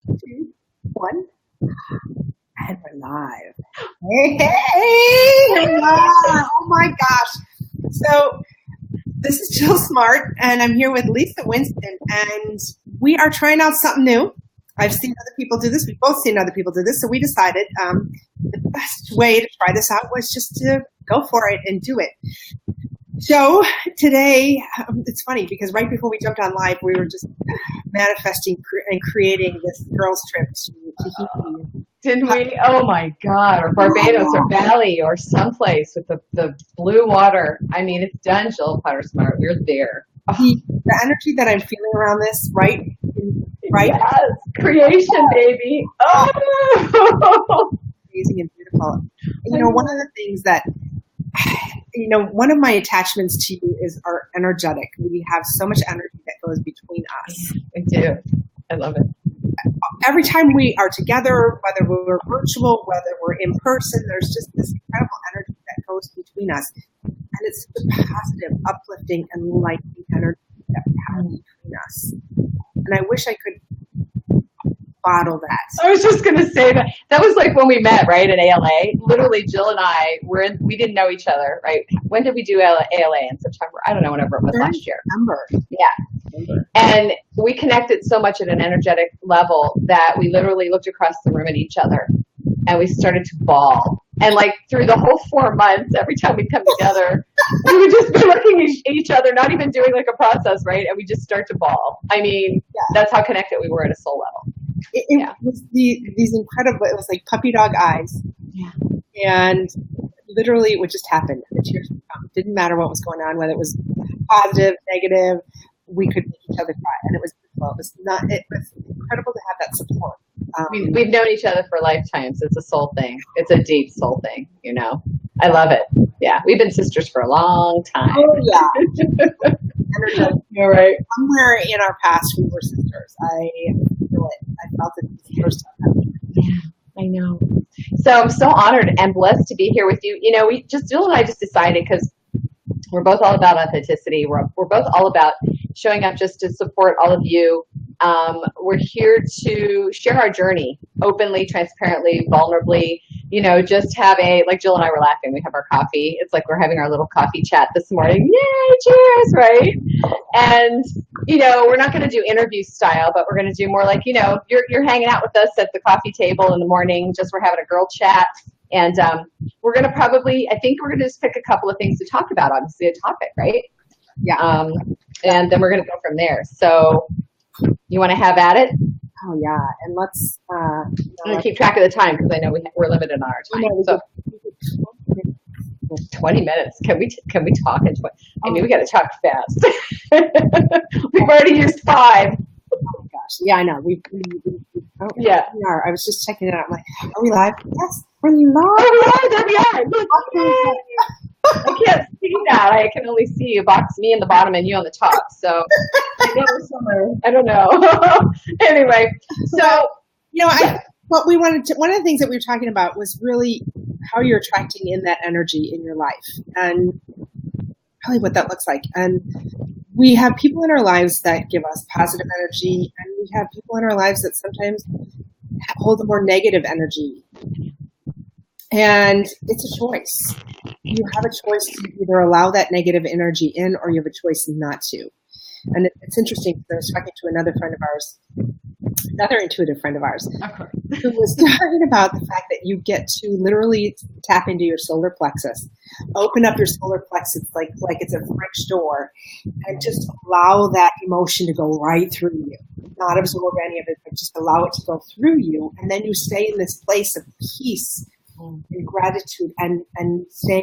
2, 1. And we're live. Hey, we're live. Oh my gosh. So this is Jill Smart, and I'm here with Lisa Winston, and we are trying out something new. I've seen other people do this. We've both seen other people do this, so we decided the best way to try this out was just to go for it and do it. So today, it's funny because right before we jumped on live, we were just manifesting and creating this girls' trip to Tahiti. Didn't we? Oh my God. Or Barbados or Bali or someplace with the blue water. I mean, it's done, Jill Smart. We're there. The energy that I'm feeling around this, right? Yes. Creation, baby. Oh! Amazing and beautiful. And, one of the things that, one of my attachments to you is our energetic. We have so much energy that goes between us. We do. I love it. Every time we are together, whether we're virtual, whether we're in person, there's just this incredible energy that goes between us. And it's the positive, uplifting, and enlightening energy that we have between us. And I wish I could bottle that. I was just going to say that. That was like when we met, right, at ALA. Literally, Jill and I, we didn't know each other, right? When did we do ALA in September? I don't know, whenever it was last year. September. Yeah. And we connected so much at an energetic level that we literally looked across the room at each other and we started to bawl. And like through the whole 4 months, every time we'd come together, we would just be looking at each other, not even doing like a process, right? And we just start to bawl. I mean, That's how connected we were at a soul level. It was these incredible, it was like puppy dog eyes. Yeah. And literally it would just happen. The tears would come. It didn't matter what was going on, whether it was positive, negative, we could make each other cry. And it was beautiful. It was incredible to have that support. We've known each other for lifetimes. It's a soul thing. It's a deep soul thing, I love it. Yeah. We've been sisters for a long time. Oh, yeah. You're right. Somewhere in our past, we were sisters. I feel it. I felt it the first time. Yeah, I know. So I'm so honored and blessed to be here with you. Jill and I just decided because we're both all about authenticity. We're both all about showing up just to support all of you. We're here to share our journey openly, transparently, vulnerably, just have like Jill and I were laughing. We have our coffee. It's like we're having our little coffee chat this morning. Yay, cheers, right? And, we're not going to do interview style, but we're going to do more like, you're hanging out with us at the coffee table in the morning, just we're having a girl chat. And we're going to I think we're going to just pick a couple of things to talk about, obviously a topic, right? Yeah. And then we're going to go from there. So you want to have at it? Oh, yeah. And let's I'm going to keep track of the time because I know we're limited on our time. So 20 minutes. Can we talk in 20? I mean, we got to talk fast. We've already used 5. Oh my gosh. Yeah, I know. We are. I was just checking it out. I'm like, are we live? Yes, we're live. Oh, there we are. Look, I can't see that. I can only see me in the bottom and you on the top. So I don't know. Anyway, so what we wanted to, one of the things that we were talking about was really how you're attracting in that energy in your life and probably what that looks like. And we have people in our lives that give us positive energy, and we have people in our lives that sometimes hold a more negative energy. And it's a choice. You have a choice to either allow that negative energy in, or you have a choice not to. And it's interesting because I was talking to another intuitive friend of ours, who was talking about the fact that you get to literally tap into your solar plexus, open up your solar plexus like it's a French door, and just allow that emotion to go right through you. Not absorb any of it, but just allow it to go through you. And then you stay in this place of peace and gratitude and stay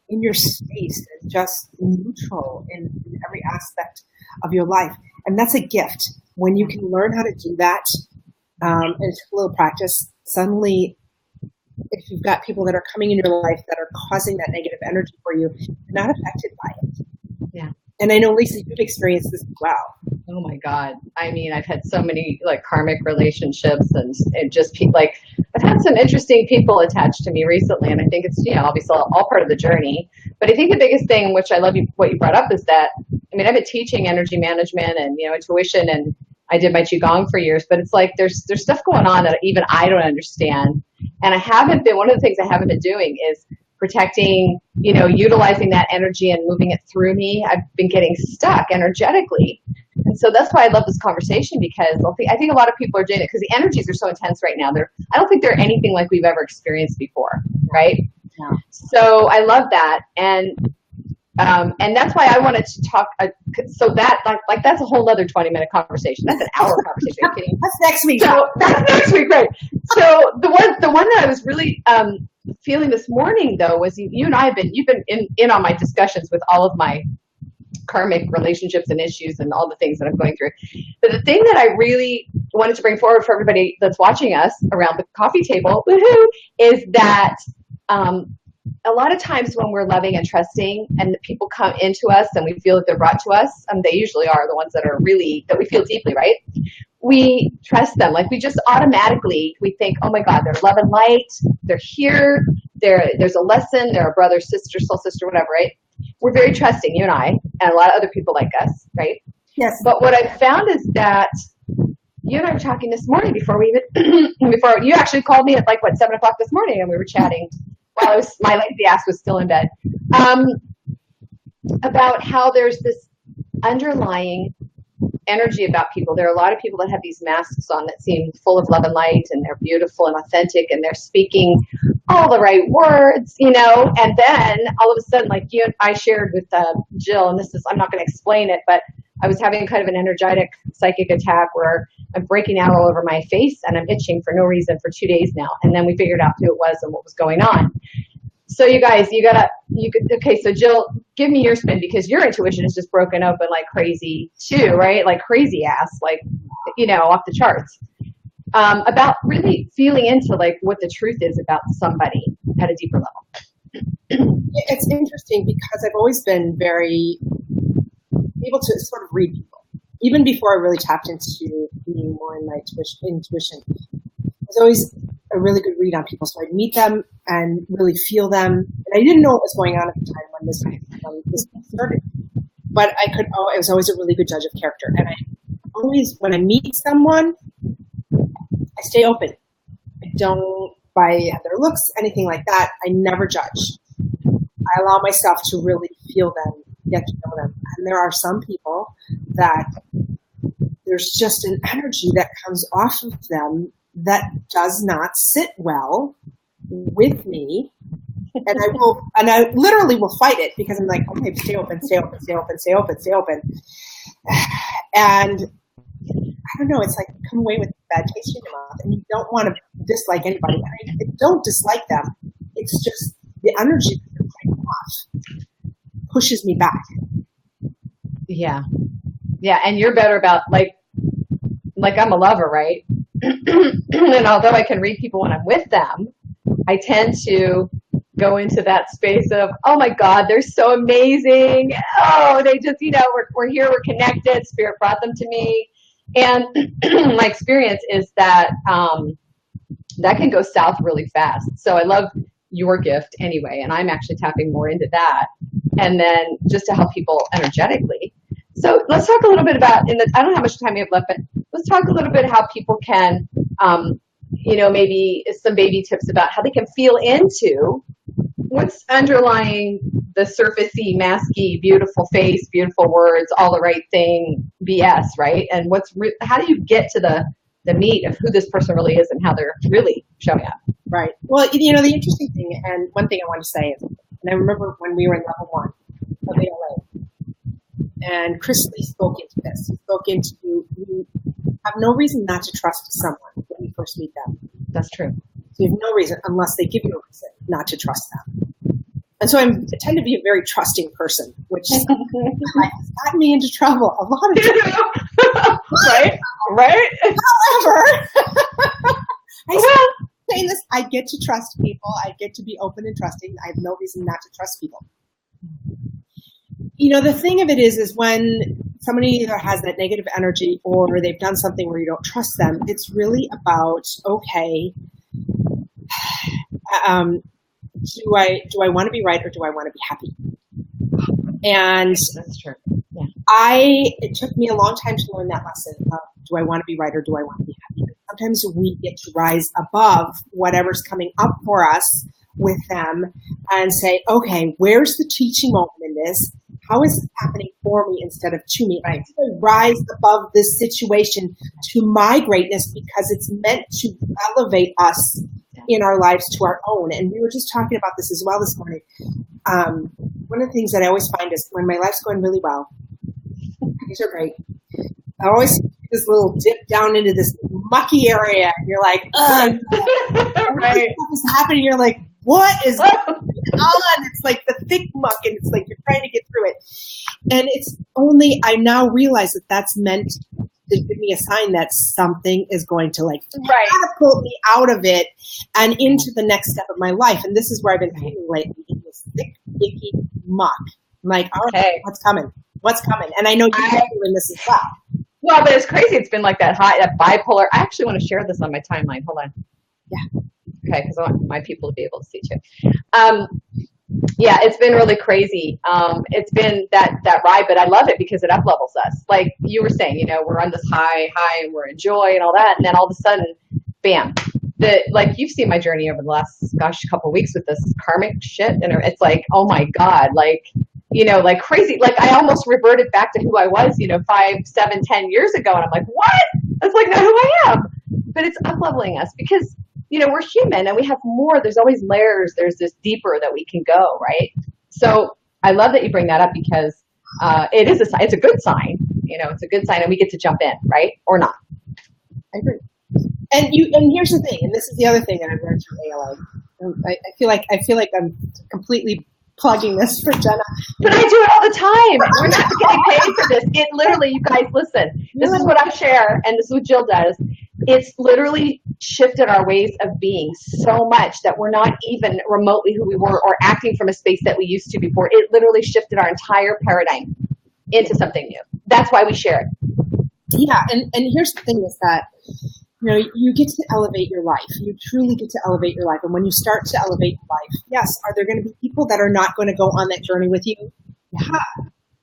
in your space and just neutral in every aspect of your life. And that's a gift. When you can learn how to do that, and it's a little practice, suddenly if you've got people that are coming in your life that are causing that negative energy for you, you're not affected by it. Yeah. And I know, Lisa, you've experienced this as well. Oh my God. I mean, I've had so many like karmic relationships and just like I've had some interesting people attached to me recently. And I think it's, obviously all part of the journey. But I think the biggest thing, which I love what you brought up, is that, I mean, I've been teaching energy management and, intuition and I did my qigong for years, but it's like there's stuff going on that even I don't understand. And one of the things I haven't been doing is protecting, utilizing that energy and moving it through me. I've been getting stuck energetically. And so that's why I love this conversation, because I think a lot of people are doing it because the energies are so intense right now. I don't think they're anything like we've ever experienced before, right? Yeah. So I love that. And that's why I wanted to talk. So that like that's a whole other 20-minute conversation. That's an hour conversation. Are you kidding? That's next week. So that's next week, right? So the one that I was really feeling this morning, though, was you and I you've been in on my discussions with all of my karmic relationships and issues and all the things that I'm going through. But the thing that I really wanted to bring forward for everybody that's watching us around the coffee table, woohoo, is that a lot of times when we're loving and trusting and people come into us and we feel that they're brought to us, they usually are the ones that we feel deeply, right? We trust them. Like we just automatically, we think, oh my God, they're love and light. They're here. There's a lesson. They're a brother, sister, soul sister, whatever, right? We're very trusting, you and I, and a lot of other people like us, right? Yes. But what I found is that you and I were talking this morning before you actually called me at 7 o'clock this morning, and we were chatting while my lazy ass was still in bed, about how there's this underlying energy about people. There are a lot of people that have these masks on that seem full of love and light, and they're beautiful and authentic, and they're speaking all the right words, and then all of a sudden, like you and I shared with Jill, and I'm not going to explain it, but I was having kind of an energetic psychic attack where I'm breaking out all over my face and I'm itching for no reason for 2 days now. And then we figured out who it was and what was going on. So you guys, okay, so Jill, give me your spin, because your intuition is just broken open like crazy too, right? Like crazy ass, off the charts. About really feeling into what the truth is about somebody at a deeper level. It's interesting because I've always been very able to sort of read people. Even before I really tapped into being more in my intuition, I was always a really good read on people. So I'd meet them and really feel them. And I didn't know what was going on at the time when this started. But I was always a really good judge of character. And I always, when I meet someone, I stay open. I don't, by their looks, anything like that, I never judge. I allow myself to really feel them, get to know them. And there are some people that there's just an energy that comes off of them that does not sit well with me. And I literally will fight it, because I'm like, okay, stay open, stay open, stay open, stay open, stay open. And I don't know, it's like come away with a bad taste in your mouth, and you don't want to dislike anybody. And I don't dislike them. It's just the energy that they're putting off pushes me back. Yeah. Yeah. And you're better about like I'm a lover, right? And although I can read people when I'm with them, I tend to go into that space of, oh my God, they're so amazing. Oh, they just, we're here, we're connected. Spirit brought them to me. And my experience is that that can go south really fast. So I love your gift anyway, and I'm actually tapping more into that. And then just to help people energetically. So let's talk a little bit about, I don't know how much time we have left, but let's talk a little bit how people can, maybe some baby tips about how they can feel into what's underlying the surfacey, masky, beautiful face, beautiful words, all the right thing, BS, right? And how do you get to the meat of who this person really is and how they're really showing up? Right. Well, the interesting thing, and one thing I want to say is, and I remember when we were in level 1 of ALA, and Chris Lee spoke into this. He spoke into you have no reason not to trust someone when you first meet them. That's true. So you have no reason, unless they give you a reason, not to trust them. And so I tend to be a very trusting person, which has gotten me into trouble a lot of times. Right? However, saying this, I get to trust people. I get to be open and trusting. I have no reason not to trust people. The thing of it is when somebody either has that negative energy or they've done something where you don't trust them, it's really about, okay, do I want to be right or do I want to be happy? And that's true. Yeah. it took me a long time to learn that lesson of Do I want to be right or do I want to be happy? Sometimes we get to rise above whatever's coming up for us with them and say, okay, where's the teaching moment in this? How is it happening for me instead of to me? I rise above this situation to my greatness because it's meant to elevate us in our lives to our own. And we were just talking about this as well this morning. One of the things that I always find is when my life's going really well, these are great. I always see this little dip down into this mucky area, and you're like, ugh. Right. Stuff is happening. You're like, what is going on? It's like the thick muck, and it's like you're trying to get through it. And it's only, I now realize that that's meant to give me a sign that something is going to like catapult me out of it and into the next step of my life. And this is where I've been feeling lately, in this thick, icky muck. I'm like, all right, what's coming? What's coming? And I know you're doing this as well. Well, but it's crazy. It's been like that bipolar. I actually want to share this on my timeline. Hold on. Yeah. Okay, because I want my people to be able to see too. Yeah, it's been really crazy. It's been that ride, but I love it because it up levels us. Like you were saying, you know, we're on this high, and we're in joy and all that, and then all of a sudden, bam. Like you've seen my journey over the last couple of weeks with this karmic shit, and it's like, oh my God, like, you know, like crazy. Like I almost reverted back to who I was, you know, 5, 7, 10 years ago, and I'm like, what? That's like not who I am. But it's up leveling us because, you know, we're human and we have more. There's always layers. There's this deeper that we can go, right? So I love that you bring that up because it's a good sign. You know, it's a good sign, and we get to jump in, right, or not. I agree. And here's the thing, and this is the other thing that I've learned from ALA. I feel like I'm completely plugging this for Jenna. But I do it all the time. We're not getting paid for this. It literally, you guys, listen. This is what I share, and this is what Jill does. It's literally shifted our ways of being so much that we're not even remotely who we were or acting from a space that we used to before. It literally shifted our entire paradigm into something new. That's why we share it. Yeah, and here's the thing is that, you know, you get to elevate your life. You truly get to elevate your life. And when you start to elevate your life, yes, are there going to be people that are not going to go on that journey with you? Yeah.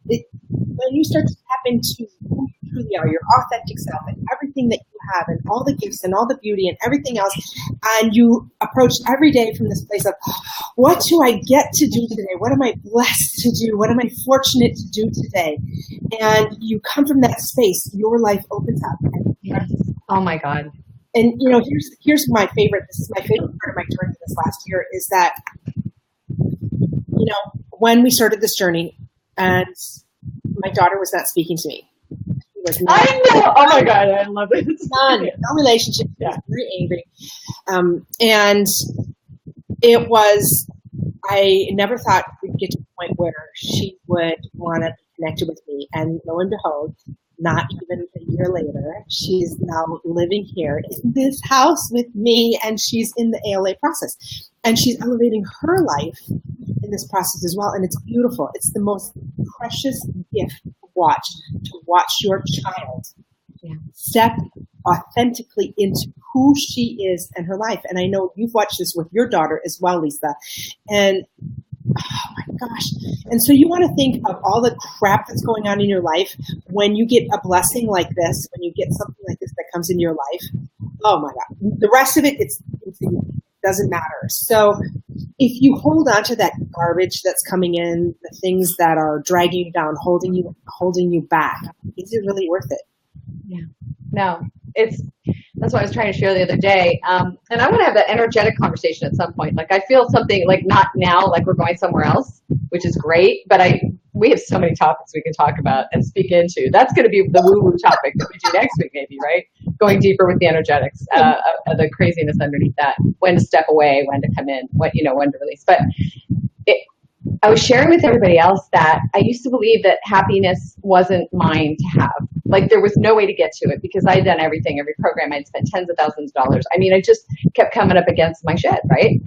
When you start to tap into who you truly are, your authentic self, and everything that you have, and all the gifts and all the beauty and everything else, and you approach every day from this place of, what do I get to do today? What am I blessed to do? What am I fortunate to do today? And you come from that space, your life opens up. Yes. Oh my God. And you know, here's my favorite. This is my favorite part of my journey this last year is that, you know, when we started this journey, and my daughter was not speaking to me. I know. Oh my God, I love it. No relationship. She was very angry, and it was. I never thought we'd get to the point where she would want to be connected with me, and lo and behold, not even a year later, she's now living here in this house with me, and she's in the ALA process. And she's elevating her life in this process as well, and it's beautiful. It's the most precious gift to watch your child step authentically into who she is and her life. And I know you've watched this with your daughter as well, Lisa. And oh my gosh. And so you want to think of all the crap that's going on in your life when you get a blessing like this, when you get something like this that comes into your life. Oh my God. The rest of it, it doesn't matter. So if you hold on to that garbage that's coming in, the things that are dragging you down, holding you back, is it really worth it? Yeah. No, that's what I was trying to share the other day. And I want to have that energetic conversation at some point. Like I feel something like not now, like we're going somewhere else, which is great. But we have so many topics we can talk about and speak into. That's going to be the woo-woo topic that we do next week, maybe, right? Going deeper with the energetics, the craziness underneath that, when to step away, when to come in, when to release. But I was sharing with everybody else that I used to believe that happiness wasn't mine to have. Like there was no way to get to it because I had done everything, every program. I'd spent tens of thousands of dollars. I mean, I just kept coming up against my shit, right?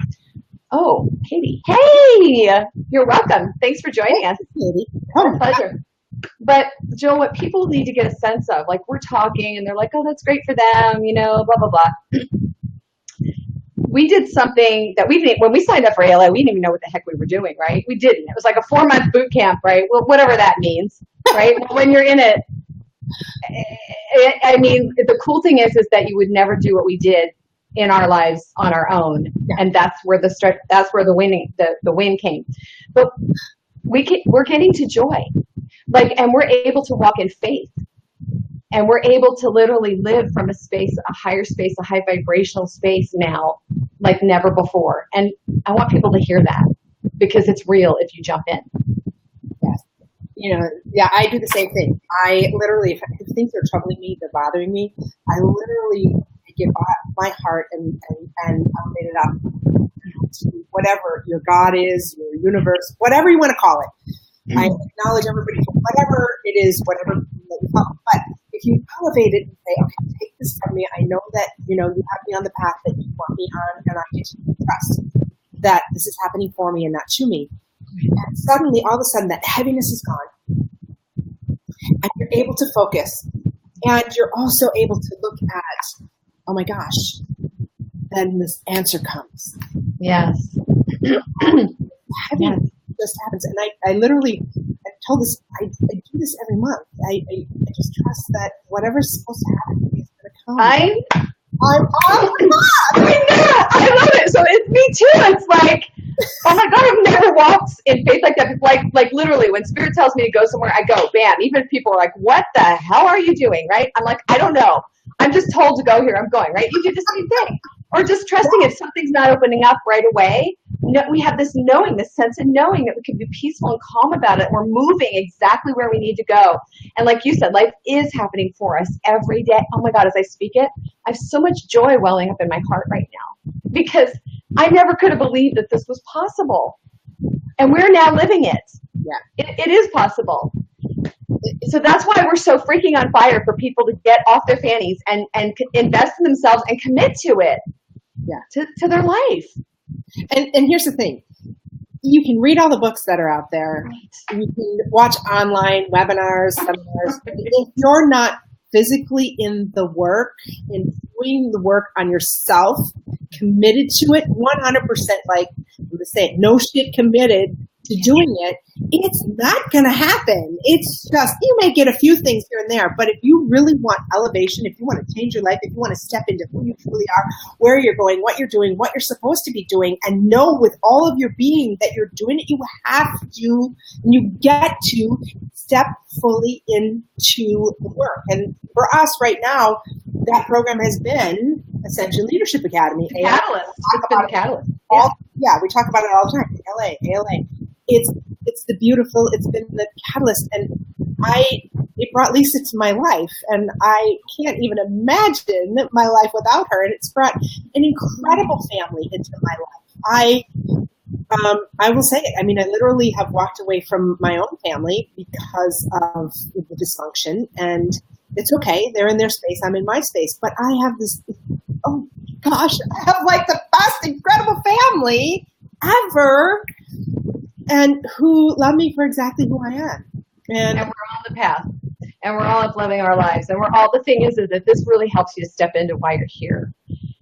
Oh, Katie. Hey, you're welcome. Thanks for joining us. Katie. Oh, pleasure. But Jill, what people need to get a sense of, like we're talking and they're like, oh, that's great for them, blah, blah, blah. We did something that we didn't, when we signed up for ALA, we didn't even know what the heck we were doing, right? We didn't. It was like a 4-month boot camp, right? Well, whatever that means, right? When you're in it, I mean, the cool thing is that you would never do what we did in our lives on our own, and that's where the win came. But we're getting to joy, and we're able to walk in faith, and we're able to literally live from a higher space, a high vibrational space now, like never before. And I want people to hear that because it's real if you jump in. Yeah, I do the same thing. I literally, if things are troubling me, they're bothering me, I literally give my heart and elevate it up to whatever your God is, your universe, whatever you want to call it. I acknowledge everybody for whatever it is, whatever that you follow. But if you elevate it and say, okay, take this from me, I know that, you have me on the path that you want me on, and I get to trust that this is happening for me and not to me. And suddenly, all of a sudden, that heaviness is gone. And you're able to focus. And you're also able to look at, oh my gosh, then this answer comes. Yes. Heaviness just happens. And I literally, I told this, I do this every month. I just trust that whatever's supposed to happen is going to come. I'm on the path. I love it. So it's me too. It's like, oh my God, I've never walked in faith like that. Like literally, when Spirit tells me to go somewhere, I go, bam. Even if people are like, what the hell are you doing, right? I'm like, I don't know. I'm just told to go here. I'm going, right? You do the same thing. Or just trusting if something's not opening up right away. No, we have this knowing, this sense of knowing that we can be peaceful and calm about it. We're moving exactly where we need to go. And like you said, life is happening for us every day. Oh my God, as I speak it, I have so much joy welling up in my heart right now because I never could have believed that this was possible. And we're now living it. Yeah. It is possible. So that's why we're so freaking on fire for people to get off their fannies and invest in themselves and commit to it. Yeah. To their life. And here's the thing. You can read all the books that are out there. Right. You can watch online webinars, seminars. If you're not physically in the work, in doing the work on yourself, committed to it, 100%, like I'm going to say, no shit committed to doing it, it's not going to happen. It's just, you may get a few things here and there, but if you really want elevation, if you want to change your life, if you want to step into who you truly are, where you're going, what you're doing, what you're supposed to be doing, and know with all of your being that you're doing it, you have to, and you get to step fully into the work. And for us right now, that program has been Ascension Leadership Academy. Catalyst. It's been a catalyst. Yeah, we talk about it all the time. ALA. It's the beautiful, it's been the catalyst, and it brought Lisa to my life, and I can't even imagine my life without her, and it's brought an incredible family into my life. I will say it. I mean, I literally have walked away from my own family because of the dysfunction, and it's okay. They're in their space. I'm in my space, but I have this, oh gosh, I have like the best, incredible family ever, and who love me for exactly who I am. And we're on the path, and we're all up living our lives, and the thing is that this really helps you to step into why you're here.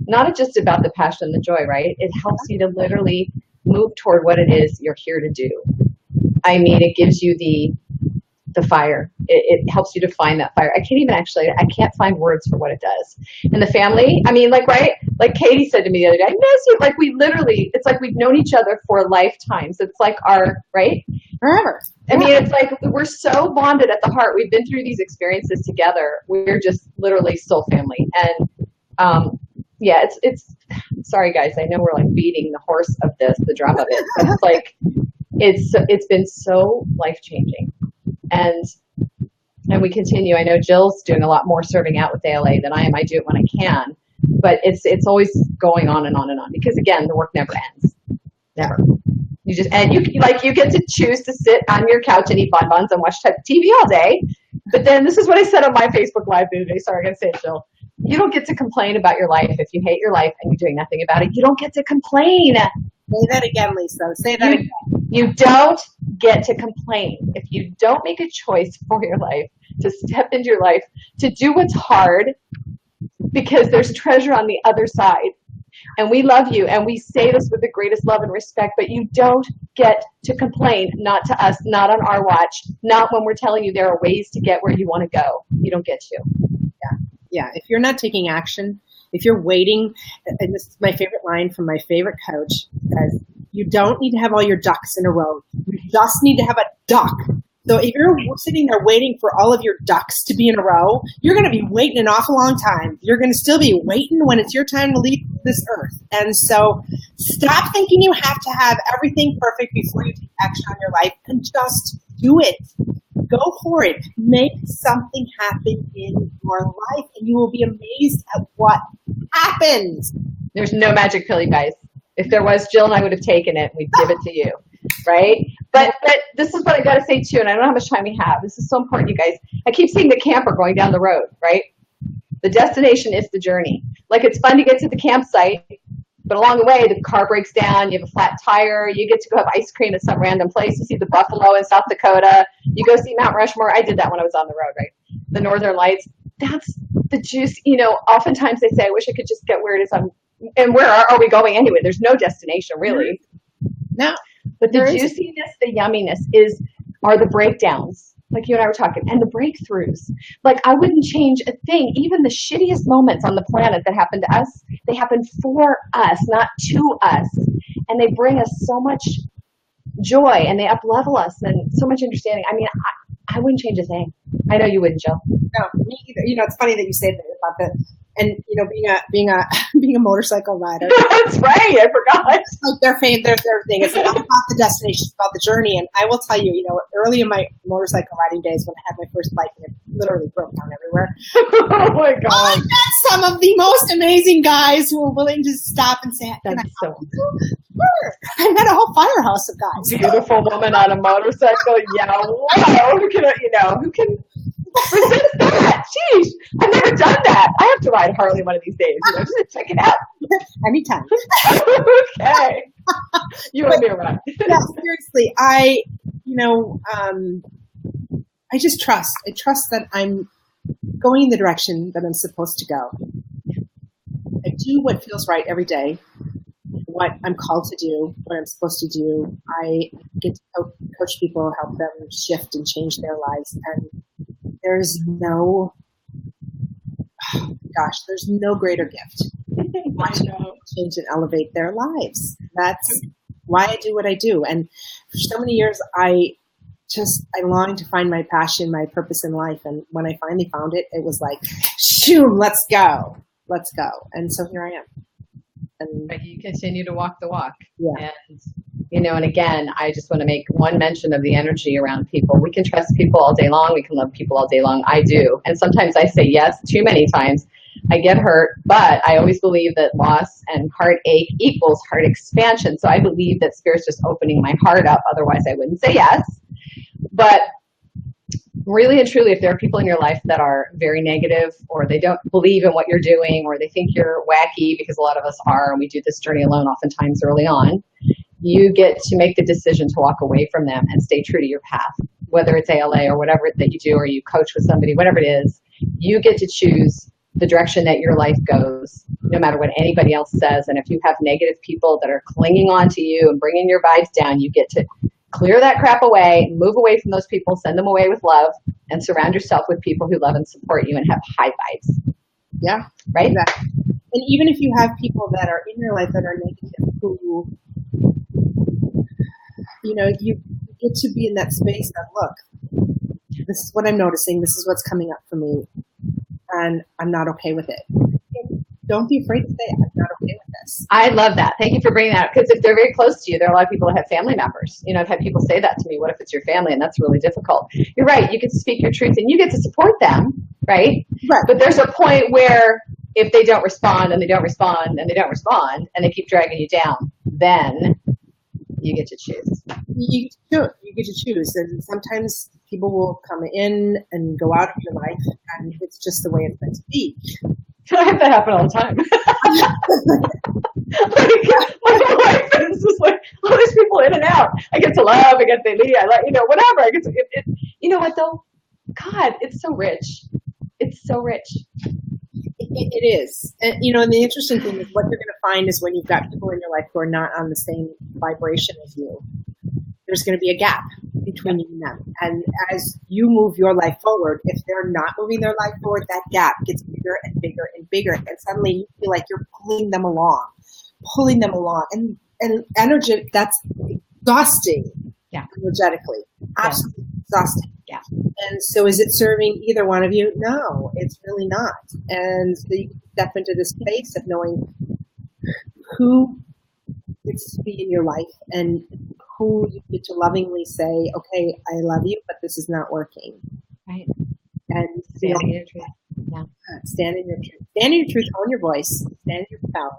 Not just about the passion and the joy, right? It helps you to literally move toward what it is you're here to do. I mean, it gives you the fire. It helps you to find that fire. I can't find words for what it does. And the family, I mean, like Katie said to me the other day, I miss you. Like it's like we've known each other for lifetimes. It's like right? Forever. I mean, it's like we're so bonded at the heart. We've been through these experiences together. We're just literally soul family. And it's sorry guys, I know we're like beating the horse of the drum of it. But it's like it's been so life-changing. And we continue. I know Jill's doing a lot more serving out with ALA than I am. I do it when I can, but it's always going on and on and on because again, the work never ends. Never. You get to choose to sit on your couch and eat bonbons and watch TV all day. But then this is what I said on my Facebook Live the other day. Sorry, I gotta say it, Jill. You don't get to complain about your life if you hate your life and you're doing nothing about it. You don't get to complain. Say that again, Lisa. Say that again. You don't get to complain. If you don't make a choice for your life, to step into your life, to do what's hard, because there's treasure on the other side. And we love you, and we say this with the greatest love and respect, but you don't get to complain, not to us, not on our watch, not when we're telling you there are ways to get where you want to go. You don't get to. Yeah. If you're not taking action, if you're waiting, and this is my favorite line from my favorite coach, guys, you don't need to have all your ducks in a row. You just need to have a duck. So if you're sitting there waiting for all of your ducks to be in a row, you're going to be waiting an awful long time. You're going to still be waiting when it's your time to leave this earth. And so stop thinking you have to have everything perfect before you take action on your life, and just do it. Go for it. Make something happen in your life, and you will be amazed at what happens. There's no magic pill, you guys. If there was, Jill and I would have taken it. We'd give it to you, right? But this is what I got to say too, and I don't know how much time we have. This is so important, you guys. I keep seeing the camper going down the road, right? The destination is the journey. Like, it's fun to get to the campsite, but along the way, the car breaks down, you have a flat tire, you get to go have ice cream at some random place, you see the buffalo in South Dakota, you go see Mount Rushmore. I did that when I was on the road, right? The Northern Lights. That's the juice. You know, oftentimes they say, I wish I could just get where it is on, and where are we going anyway? There's no destination, really. No. But the juiciness, the yumminess are the breakdowns, like you and I were talking, and the breakthroughs. Like, I wouldn't change a thing. Even the shittiest moments on the planet that happen to us, they happen for us, not to us. And they bring us so much joy, and they up-level us, and so much understanding. I mean, I wouldn't change a thing. I know you wouldn't, Jill. No, me either. You know, it's funny that you say that about that. And you know, being a motorcycle rider. That's right. I forgot. It's like their thing. It's not about the destination; it's about the journey. And I will tell you, you know, early in my motorcycle riding days, when I had my first bike, and it literally broke down everywhere. Oh my God! I met some of the most amazing guys who were willing to stop and say, "Can I help you?" Sure. I met a whole firehouse of guys. Beautiful woman on a motorcycle. Yeah. Wow. Who can resist that? Sheesh. I've never done that. I have to ride Harley one of these days. You know, just check it out. Anytime. Okay. You and me are right. Yeah, seriously. I just trust. I trust that I'm going in the direction that I'm supposed to go. I do what feels right every day, what I'm called to do, what I'm supposed to do. I get to coach people, help them shift and change their lives. And there's no greater gift. Watching people change and elevate their lives. That's why I do what I do. And for so many years, I longed to find my passion, my purpose in life. And when I finally found it, it was like, shoo, let's go. And so here I am. And but you continue to walk the walk. Yeah. And, you know, and again, I just want to make one mention of the energy around people. We can trust people all day long. We can love people all day long. I do. And sometimes I say yes too many times. I get hurt, but I always believe that loss and heartache equals heart expansion. So I believe that Spirit's just opening my heart up. Otherwise, I wouldn't say yes. But really and truly, if there are people in your life that are very negative, or they don't believe in what you're doing, or they think you're wacky, because a lot of us are, and we do this journey alone oftentimes early on, you get to make the decision to walk away from them and stay true to your path. Whether it's ALA or whatever that you do, or you coach with somebody, whatever it is, you get to choose the direction that your life goes, no matter what anybody else says. And if you have negative people that are clinging on to you and bringing your vibes down, you get to clear that crap away, move away from those people, send them away with love, and surround yourself with people who love and support you and have high vibes. Yeah. Right? Exactly. And even if you have people that are in your life that are negative, who, you know, you get to be in that space of, look, this is what I'm noticing, this is what's coming up for me, and I'm not okay with it. Don't be afraid to say, I'm not okay with this. I love that. Thank you for bringing that up. Because if they're very close to you, there are a lot of people that have family members. You know, I've had people say that to me. What if it's your family? And that's really difficult. You're right. You get to speak your truth and you get to support them, right? Right. But there's a point where if they don't respond and they don't respond and they don't respond and they keep dragging you down, then you get to choose. You get to choose. And sometimes people will come in and go out of your life, and it's just the way it's meant to be. I have that happen all the time. My life is just like all these people in and out. I get to love, I get to leave, I like, you know, whatever. I get to, you know what though? God, it's so rich. It's so rich. It is. And, and the interesting thing is what you're going to find is when you've got people in your life who are not on the same vibration as you, there's going to be a gap between you and them. And as you move your life forward, if they're not moving their life forward, that gap gets bigger and bigger and bigger. And suddenly you feel like you're pulling them along. And energy, that's exhausting. Yeah. Energetically. Absolutely exhausting. Yeah. And so is it serving either one of you? No, it's really not. And so you step into this space of knowing who gets to be in your life and who you get to lovingly say, okay, I love you, but this is not working. Right. And stand in your truth. Yeah. Stand in your truth. Stand in your truth, own your voice, stand in your power.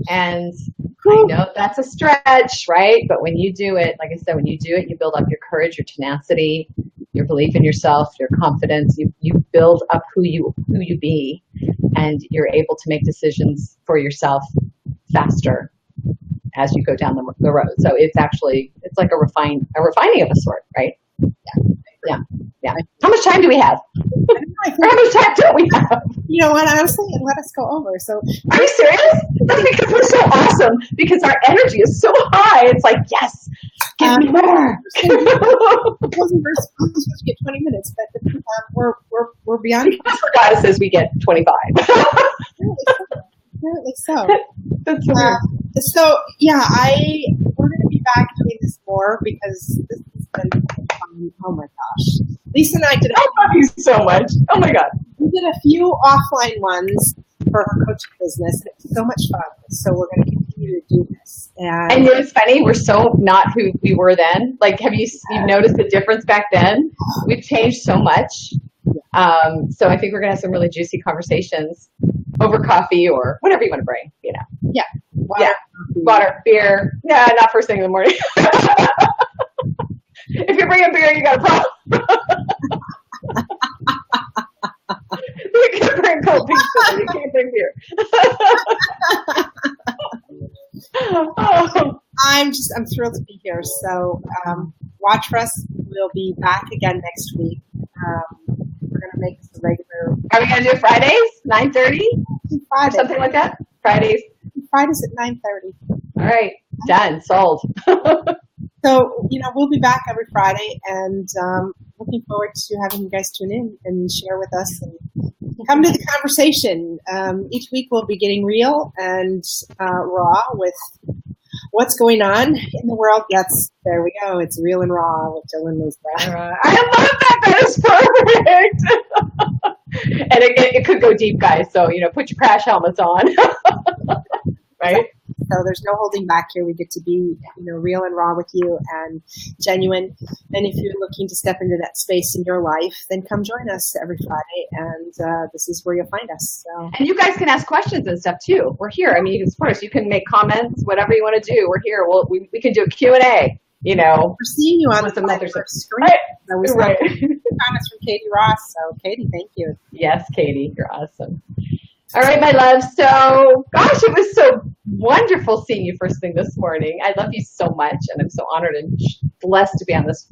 And I know that's a stretch, right? But when you do it, like I said, when you do it, you build up your courage, your tenacity, your belief in yourself, your confidence. You build up who you be, and you're able to make decisions for yourself faster as you go down the road. So it's like a refining of a sort, right? Yeah. How much time do we have? How much time do we have? You know what? Honestly, let us go over. So, are you serious? That's because we're so awesome. Because our energy is so high. It's like, yes, give me more. It wasn't supposed to get 20 minutes, but we're beyond. For goddesses, we get 25. Apparently so. That's so weird. So yeah, we're going to be back doing this more because this has been fun. Oh my gosh, Lisa and I did. I love you so much. Oh my god, we did a few offline ones for her coaching business, and it was so much fun. So we're going to continue to do this. And you know what's funny? We're so not who we were then. Like, have you've noticed the difference back then? We've changed so much. So I think we're going to have some really juicy conversations over coffee or whatever you want to bring. Yeah. Water, beer. Yeah, not first thing in the morning. If you're bringing beer, you got a problem. You can bring cold pizza. You can't bring beer. I'm thrilled to be here. So watch for us. We'll be back again next week. We're going to make this a regular. Are we going to do Fridays, 9:30? Friday. Something like that? Fridays at 9:30. All right. Done. Sold. So, we'll be back every Friday, and looking forward to having you guys tune in and share with us and come to the conversation. Each week we'll be getting real and raw with what's going on in the world. Yes, there we go. It's real and raw with Dylan Lisbeth. I love that. That is perfect. And it could go deep, guys. So, put your crash helmets on. Right? So there's no holding back here. We get to be, real and raw with you and genuine. And if you're looking to step into that space in your life, then come join us every Friday. And this is where you'll find us. So. And you guys can ask questions and stuff too. We're here. I mean, of course, you can make comments, whatever you want to do. We're here. We can do a Q&A. We're seeing you on the screen. Right. Comments from Katie Ross. So, Katie, thank you. Yes, Katie, you're awesome. All right, my love. So, gosh, it was so wonderful seeing you first thing this morning. I love you so much, and I'm so honored and blessed to be on this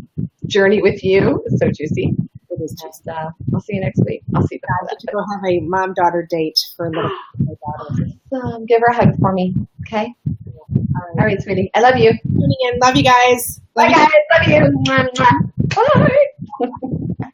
journey with you. It's so juicy. It is juicy. And, I'll see you next week. I'll see you. I get to go have a mom-daughter date for a little my daughter. Give her a hug for me, okay? All right, sweetie. I love you. Tuning in. Love you guys. Bye, guys. Love you. Bye.